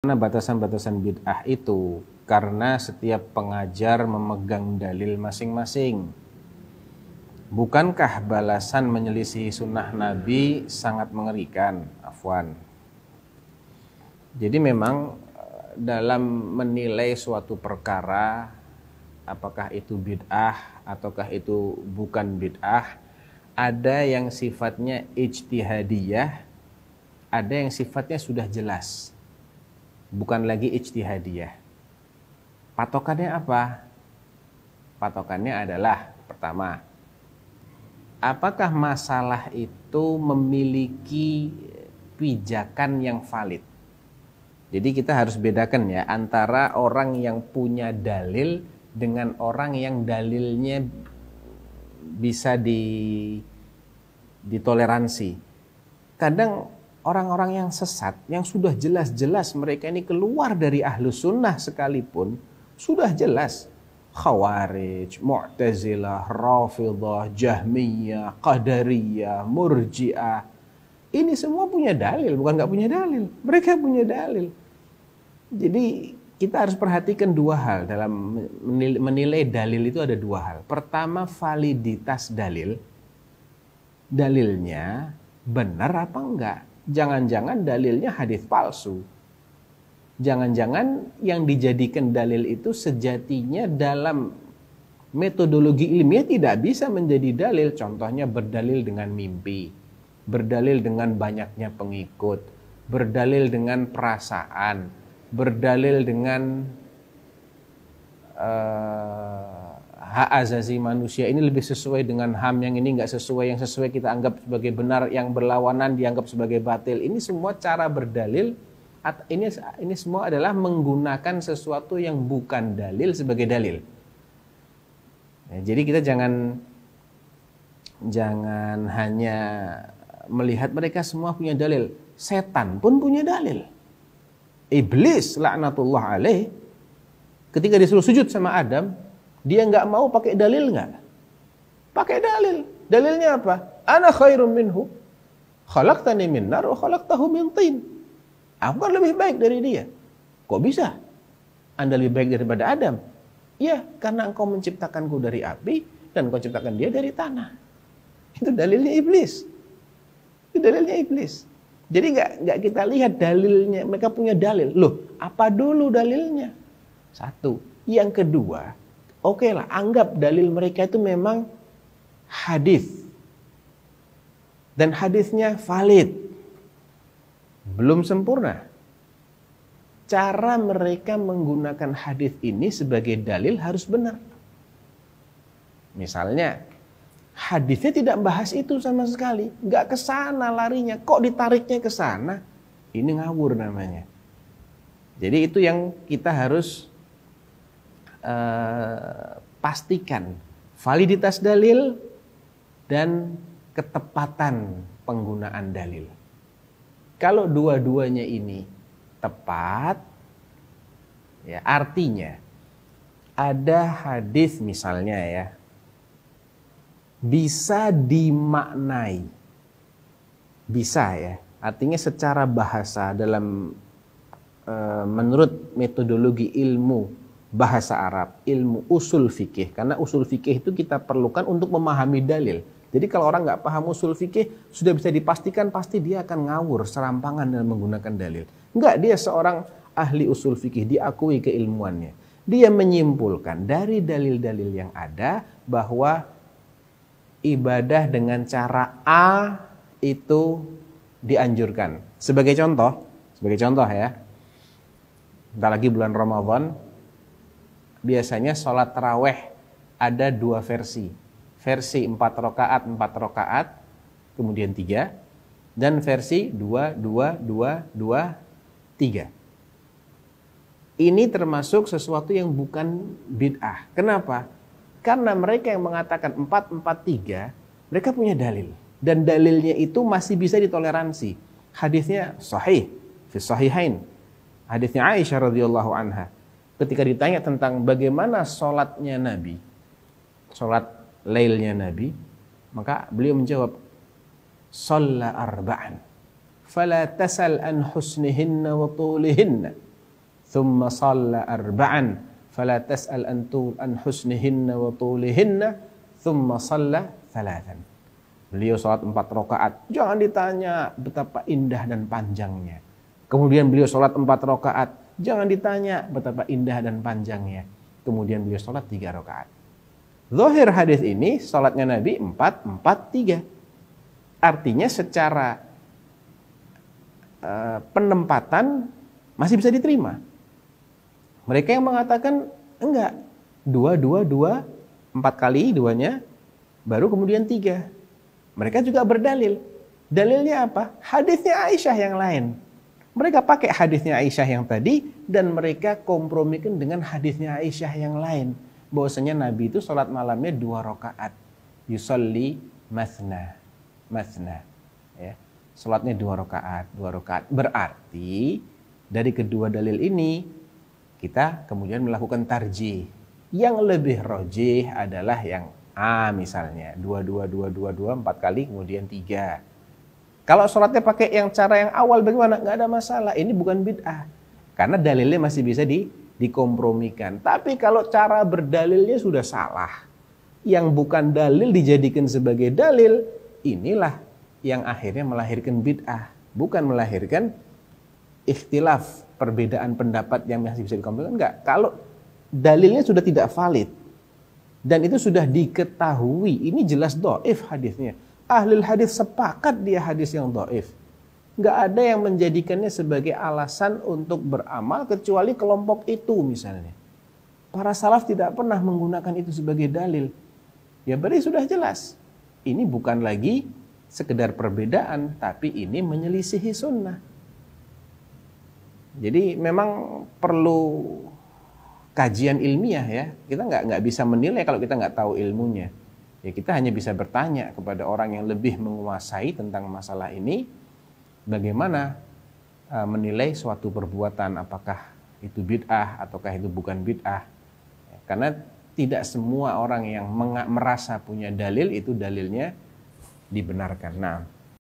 Karena batasan-batasan bid'ah itu karena setiap pengajar memegang dalil masing-masing. Bukankah balasan menyelisihi sunnah Nabi sangat mengerikan? Afwan. Jadi memang dalam menilai suatu perkara, apakah itu bid'ah ataukah itu bukan bid'ah, ada yang sifatnya ijtihadiyah, ada yang sifatnya sudah jelas, bukan lagi ijtihadiyah. Patokannya apa? Patokannya adalah, pertama, apakah masalah itu memiliki pijakan yang valid? Jadi kita harus bedakan ya antara orang yang punya dalil dengan orang yang dalilnya bisa ditoleransi. Kadang orang-orang yang sesat, yang sudah jelas-jelas mereka ini keluar dari ahlus sunnah sekalipun, sudah jelas Khawarij, Mu'tazilah, Rafidhah, Jahmiyah, Qadariyah, Murji'ah, ini semua punya dalil, bukan nggak punya dalil. Mereka punya dalil. Jadi kita harus perhatikan dua hal dalam menilai dalil itu, ada dua hal. Pertama, validitas dalil. Dalilnya benar apa enggak? Jangan-jangan dalilnya hadis palsu. Jangan-jangan yang dijadikan dalil itu sejatinya dalam metodologi ilmiah tidak bisa menjadi dalil. Contohnya berdalil dengan mimpi, berdalil dengan banyaknya pengikut, berdalil dengan perasaan, berdalil dengan hak asasi manusia ini lebih sesuai dengan HAM, yang ini enggak sesuai, yang sesuai kita anggap sebagai benar, yang berlawanan dianggap sebagai batil. Ini semua cara berdalil. Ini semua adalah menggunakan sesuatu yang bukan dalil sebagai dalil. Ya, jadi kita jangan hanya melihat mereka semua punya dalil. Setan pun punya dalil. Iblis laknatullah alaih, ketika disuruh sujud sama Adam, dia nggak mau pakai dalil, nggak pakai dalil. Dalilnya apa? Ana khairum minhu, khalaqtani min nar wa khalaqtahu min tin. Aku kan lebih baik dari dia. Kok bisa Anda lebih baik daripada Adam? Ya, karena engkau menciptakanku dari api dan engkau ciptakan dia dari tanah. Itu dalilnya iblis. Itu dalilnya iblis. Jadi nggak kita lihat dalilnya. Mereka punya dalil. Loh, apa dulu dalilnya? Satu. Yang kedua, oke lah, anggap dalil mereka itu memang hadis. Dan hadisnya valid. Belum sempurna. Cara mereka menggunakan hadis ini sebagai dalil harus benar. Misalnya, hadisnya tidak bahas itu sama sekali, nggak ke sana larinya, kok ditariknya ke sana? Ini ngawur namanya. Jadi itu yang kita harus pastikan, validitas dalil dan ketepatan penggunaan dalil. Kalau dua-duanya ini tepat, ya artinya ada hadis misalnya ya, bisa dimaknai, bisa ya, artinya secara bahasa dalam menurut metodologi ilmu bahasa Arab, ilmu usul fikih, karena usul fikih itu kita perlukan untuk memahami dalil. Jadi kalau orang nggak paham usul fikih, sudah bisa dipastikan pasti dia akan ngawur, serampangan dalam menggunakan dalil. Enggak, dia seorang ahli usul fikih, diakui keilmuannya. Dia menyimpulkan dari dalil-dalil yang ada bahwa ibadah dengan cara A itu dianjurkan. Sebagai contoh ya, bentar lagi bulan Ramadan, biasanya sholat taraweh ada dua versi. Versi 4 rakaat, kemudian 3, dan versi 2, 2, 2, 2, 3. Ini termasuk sesuatu yang bukan bid'ah. Kenapa? Karena mereka yang mengatakan 4, 4, 3, mereka punya dalil. Dan dalilnya itu masih bisa ditoleransi. Hadisnya sahih, fi sahihain. Hadisnya Aisyah radhiyallahu anha. Ketika ditanya tentang bagaimana sholatnya Nabi, sholat lailnya Nabi, maka beliau menjawab, shalla arba'an, fala tasal an husnihinna wa tulihinna, thumma shalla arba'an fala tas'al an husnihinna wa tulihinna thumma shalla thalathan. Beliau sholat 4 rakaat, jangan ditanya betapa indah dan panjangnya. Kemudian beliau sholat 4 rakaat, jangan ditanya betapa indah dan panjangnya. Kemudian beliau sholat 3 rakaat. Zahir hadis ini sholatnya Nabi 4-4-3. Artinya secara penempatan masih bisa diterima. Mereka yang mengatakan enggak, 2-2-2, 4 kali duanya, baru kemudian 3. Mereka juga berdalil. Dalilnya apa? Hadisnya Aisyah yang lain. Mereka pakai hadisnya Aisyah yang tadi dan mereka kompromikan dengan hadisnya Aisyah yang lain. Bahwasanya Nabi itu sholat malamnya 2 rakaat. Yusolli masna. Ya. Sholatnya 2 rakaat. Berarti dari kedua dalil ini kita kemudian melakukan tarjih. Yang lebih rojih adalah yang A misalnya, 2-2-2-2-2, 4 kali kemudian 3. Kalau sholatnya pakai yang cara yang awal bagaimana? Nggak ada masalah, ini bukan bid'ah. Karena dalilnya masih bisa dikompromikan. Tapi kalau cara berdalilnya sudah salah, yang bukan dalil dijadikan sebagai dalil, inilah yang akhirnya melahirkan bid'ah. Bukan melahirkan ikhtilaf, perbedaan pendapat yang masih bisa dikompromikan. Enggak, kalau dalilnya sudah tidak valid, dan itu sudah diketahui, ini jelas dhaif hadisnya. Ahli hadis sepakat dia hadis yang dhaif. Nggak ada yang menjadikannya sebagai alasan untuk beramal kecuali kelompok itu misalnya. Para salaf tidak pernah menggunakan itu sebagai dalil. Ya berarti sudah jelas. Ini bukan lagi sekedar perbedaan, tapi ini menyelisihi sunnah. Jadi memang perlu kajian ilmiah ya. Kita nggak bisa menilai kalau kita nggak tahu ilmunya. Ya kita hanya bisa bertanya kepada orang yang lebih menguasai tentang masalah ini, bagaimana menilai suatu perbuatan, apakah itu bid'ah ataukah itu bukan bid'ah. Ya, karena tidak semua orang yang merasa punya dalil itu dalilnya dibenarkan. Nah,